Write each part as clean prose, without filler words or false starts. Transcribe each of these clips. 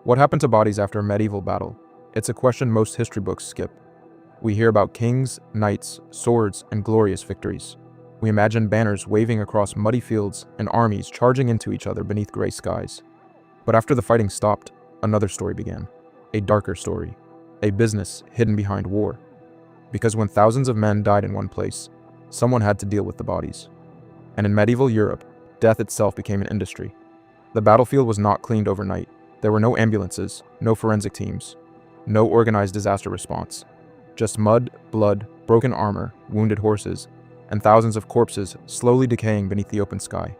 What happened to bodies after a medieval battle? It's a question most history books skip. We hear about kings, knights, swords, and glorious victories. We imagine banners waving across muddy fields and armies charging into each other beneath gray skies. But after the fighting stopped, another story began. A darker story. A business hidden behind war. Because when thousands of men died in one place, someone had to deal with the bodies. And in medieval Europe, death itself became an industry. The battlefield was not cleaned overnight. There were no ambulances, no forensic teams, no organized disaster response. Just mud, blood, broken armor, wounded horses, and thousands of corpses slowly decaying beneath the open sky.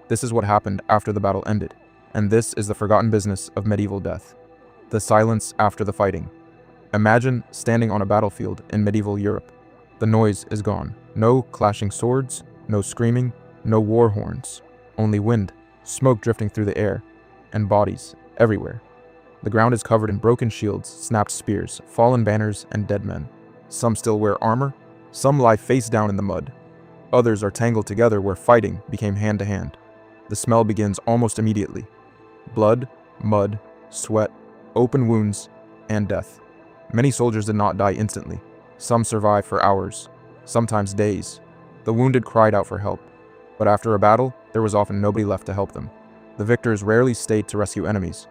This is what happened after the battle ended, and this is the forgotten business of medieval death. The silence after the fighting. Imagine standing on a battlefield in medieval Europe. The noise is gone. No clashing swords, no screaming, no war horns. Only wind, smoke drifting through the air, and bodies everywhere. The ground is covered in broken shields, snapped spears, fallen banners, and dead men. Some still wear armor, some lie face down in the mud. Others are tangled together where fighting became hand-to-hand. The smell begins almost immediately. Blood, mud, sweat, open wounds, and death. Many soldiers did not die instantly. Some survived for hours, sometimes days. The wounded cried out for help. But after a battle, there was often nobody left to help them. The victors rarely stayed to rescue enemies,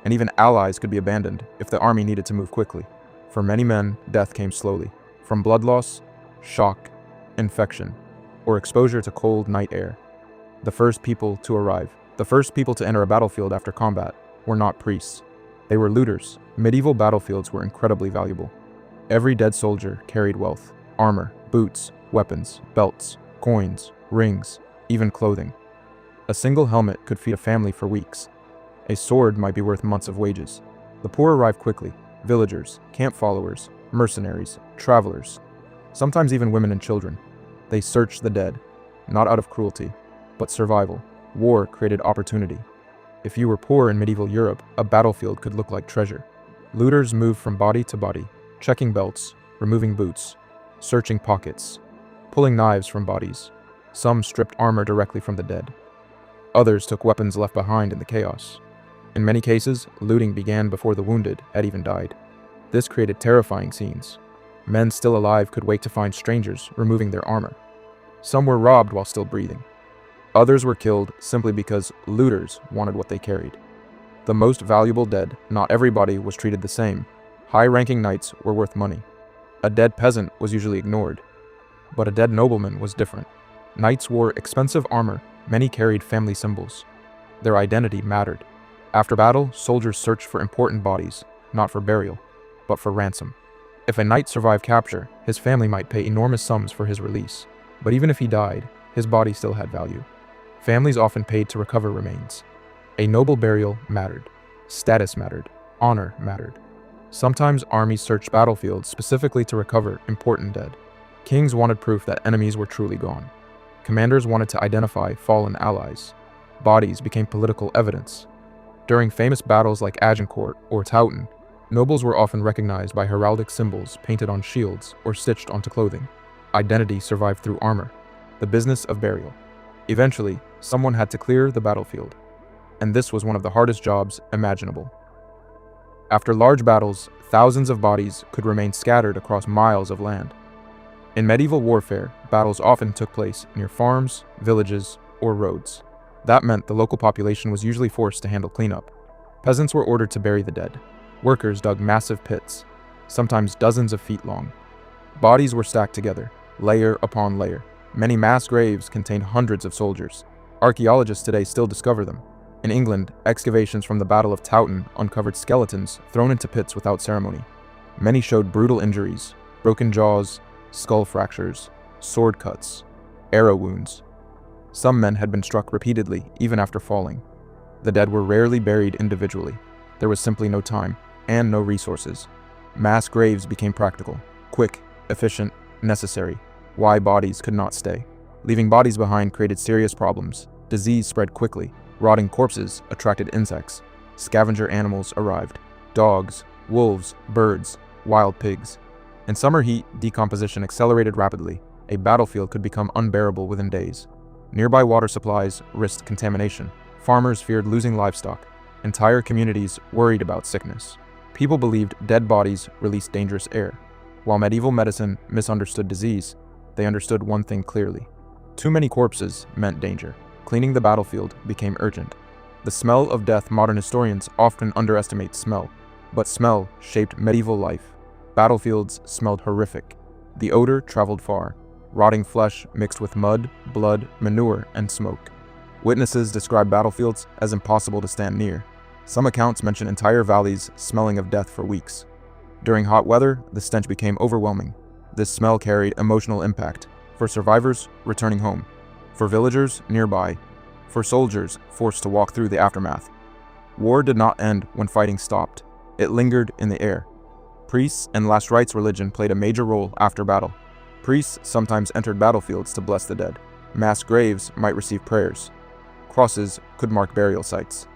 and even allies could be abandoned if the army needed to move quickly. For many men, death came slowly, from blood loss, shock, infection, or exposure to cold night air. The first people to arrive, the first people to enter a battlefield after combat, were not priests. They were looters. Medieval battlefields were incredibly valuable. Every dead soldier carried wealth, armor, boots, weapons, belts, coins, rings, even clothing. A single helmet could feed a family for weeks. A sword might be worth months of wages. The poor arrived quickly: villagers, camp followers, mercenaries, travelers, sometimes even women and children. They searched the dead, not out of cruelty, but survival. War created opportunity. If you were poor in medieval Europe, a battlefield could look like treasure. Looters moved from body to body, checking belts, removing boots, searching pockets, pulling knives from bodies. Some stripped armor directly from the dead. Others took weapons left behind in the chaos. In many cases, looting began before the wounded had even died. This created terrifying scenes. Men still alive could wake to find strangers removing their armor. Some were robbed while still breathing. Others were killed simply because looters wanted what they carried. The most valuable dead, not everybody was treated the same. High-ranking knights were worth money. A dead peasant was usually ignored. But a dead nobleman was different. Knights wore expensive armor, many carried family symbols. Their identity mattered. After battle, soldiers searched for important bodies, not for burial, but for ransom. If a knight survived capture, his family might pay enormous sums for his release. But even if he died, his body still had value. Families often paid to recover remains. A noble burial mattered. Status mattered. Honor mattered. Sometimes armies searched battlefields specifically to recover important dead. Kings wanted proof that enemies were truly gone. Commanders wanted to identify fallen allies. Bodies became political evidence. During famous battles like Agincourt or Towton, nobles were often recognized by heraldic symbols painted on shields or stitched onto clothing. Identity survived through armor. The business of burial. Eventually, someone had to clear the battlefield, and this was one of the hardest jobs imaginable. After large battles, thousands of bodies could remain scattered across miles of land. In medieval warfare, battles often took place near farms, villages, or roads. That meant the local population was usually forced to handle cleanup. Peasants were ordered to bury the dead. Workers dug massive pits, sometimes dozens of feet long. Bodies were stacked together, layer upon layer. Many mass graves contained hundreds of soldiers. Archaeologists today still discover them. In England, excavations from the Battle of Towton uncovered skeletons thrown into pits without ceremony. Many showed brutal injuries: broken jaws, skull fractures, sword cuts, arrow wounds. Some men had been struck repeatedly, even after falling. The dead were rarely buried individually. There was simply no time, and no resources. Mass graves became practical, quick, efficient, necessary. Why bodies could not stay. Leaving bodies behind created serious problems. Disease spread quickly. Rotting corpses attracted insects. Scavenger animals arrived. Dogs, wolves, birds, wild pigs. In summer heat, decomposition accelerated rapidly. A battlefield could become unbearable within days. Nearby water supplies risked contamination. Farmers feared losing livestock. Entire communities worried about sickness. People believed dead bodies released dangerous air. While medieval medicine misunderstood disease, they understood one thing clearly. Too many corpses meant danger. Cleaning the battlefield became urgent. The smell of death. Modern historians often underestimate smell, but smell shaped medieval life. Battlefields smelled horrific. The odor traveled far. Rotting flesh mixed with mud, blood, manure, and smoke. Witnesses describe battlefields as impossible to stand near. Some accounts mention entire valleys smelling of death for weeks. During hot weather, the stench became overwhelming. This smell carried emotional impact, for survivors returning home, for villagers nearby, for soldiers forced to walk through the aftermath. War did not end when fighting stopped. It lingered in the air. Priests and last rites religion played a major role after battle. Priests sometimes entered battlefields to bless the dead. Mass graves might receive prayers. Crosses could mark burial sites.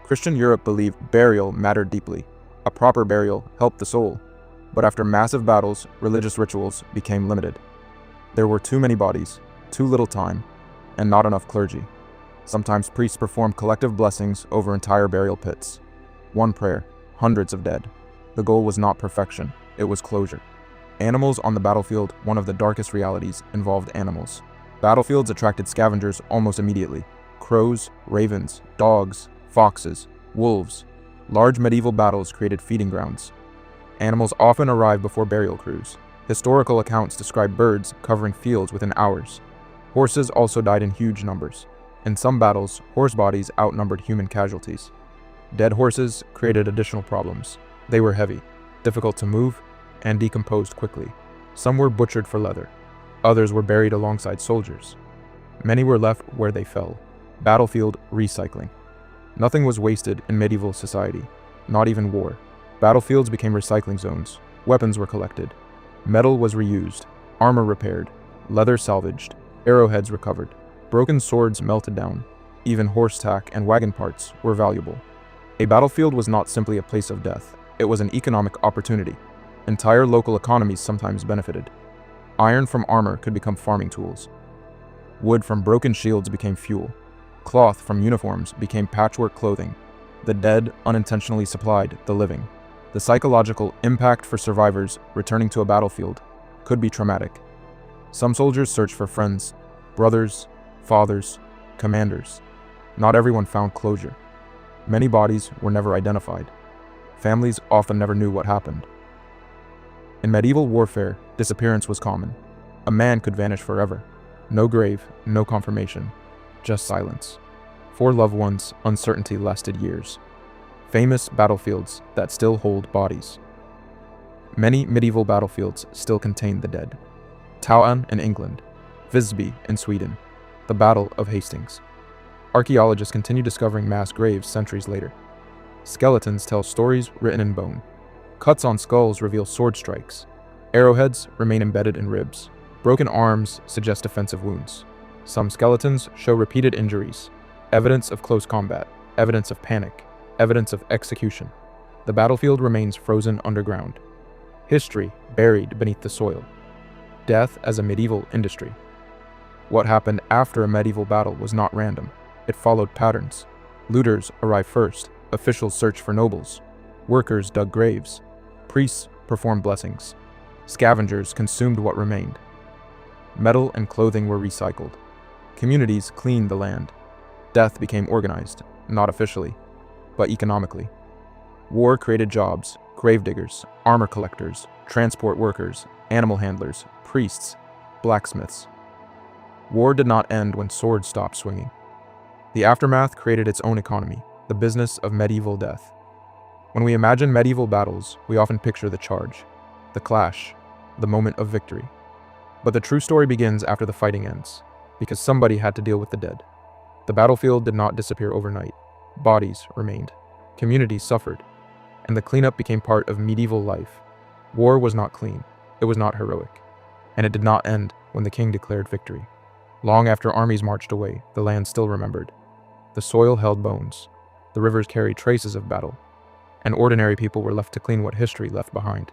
Christian Europe believed burial mattered deeply. A proper burial helped the soul. But after massive battles, religious rituals became limited. There were too many bodies, too little time, and not enough clergy. Sometimes priests performed collective blessings over entire burial pits. One prayer, hundreds of dead. The goal was not perfection, it was closure. Animals on the battlefield. One of the darkest realities involved animals. Battlefields attracted scavengers almost immediately. Crows, ravens, dogs, foxes, wolves. Large medieval battles created feeding grounds. Animals often arrived before burial crews. Historical accounts describe birds covering fields within hours. Horses also died in huge numbers. In some battles, horse bodies outnumbered human casualties. Dead horses created additional problems. They were heavy, difficult to move, and decomposed quickly. Some were butchered for leather. Others were buried alongside soldiers. Many were left where they fell. Battlefield recycling. Nothing was wasted in medieval society, not even war. Battlefields became recycling zones. Weapons were collected. Metal was reused, armor repaired, leather salvaged, arrowheads recovered. Broken swords melted down. Even horse tack and wagon parts were valuable. A battlefield was not simply a place of death. It was an economic opportunity. Entire local economies sometimes benefited. Iron from armor could become farming tools. Wood from broken shields became fuel. Cloth from uniforms became patchwork clothing. The dead unintentionally supplied the living. The psychological impact for survivors returning to a battlefield could be traumatic. Some soldiers searched for friends, brothers, fathers, commanders. Not everyone found closure. Many bodies were never identified. Families often never knew what happened. In medieval warfare, disappearance was common. A man could vanish forever. No grave, no confirmation, just silence. For loved ones, uncertainty lasted years. Famous battlefields that still hold bodies. Many medieval battlefields still contain the dead. Towton in England, Visby in Sweden, the Battle of Hastings. Archaeologists continue discovering mass graves centuries later. Skeletons tell stories written in bone. Cuts on skulls reveal sword strikes. Arrowheads remain embedded in ribs. Broken arms suggest defensive wounds. Some skeletons show repeated injuries, evidence of close combat, evidence of panic, evidence of execution. The battlefield remains frozen underground. History buried beneath the soil. Death as a medieval industry. What happened after a medieval battle was not random. It followed patterns. Looters arrived first. Officials searched for nobles. Workers dug graves. Priests performed blessings. Scavengers consumed what remained. Metal and clothing were recycled. Communities cleaned the land. Death became organized, not officially, but economically. War created jobs: gravediggers, armor collectors, transport workers, animal handlers, priests, blacksmiths. War did not end when swords stopped swinging. The aftermath created its own economy, the business of medieval death. When we imagine medieval battles, we often picture the charge, the clash, the moment of victory. But the true story begins after the fighting ends, because somebody had to deal with the dead. The battlefield did not disappear overnight. Bodies remained. Communities suffered. And the cleanup became part of medieval life. War was not clean. It was not heroic. And it did not end when the king declared victory. Long after armies marched away, the land still remembered. The soil held bones. The rivers carried traces of battle. And ordinary people were left to clean what history left behind.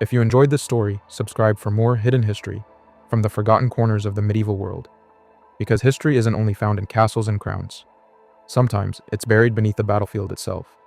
If you enjoyed this story, subscribe for more hidden history from the forgotten corners of the medieval world. Because history isn't only found in castles and crowns. Sometimes it's buried beneath the battlefield itself.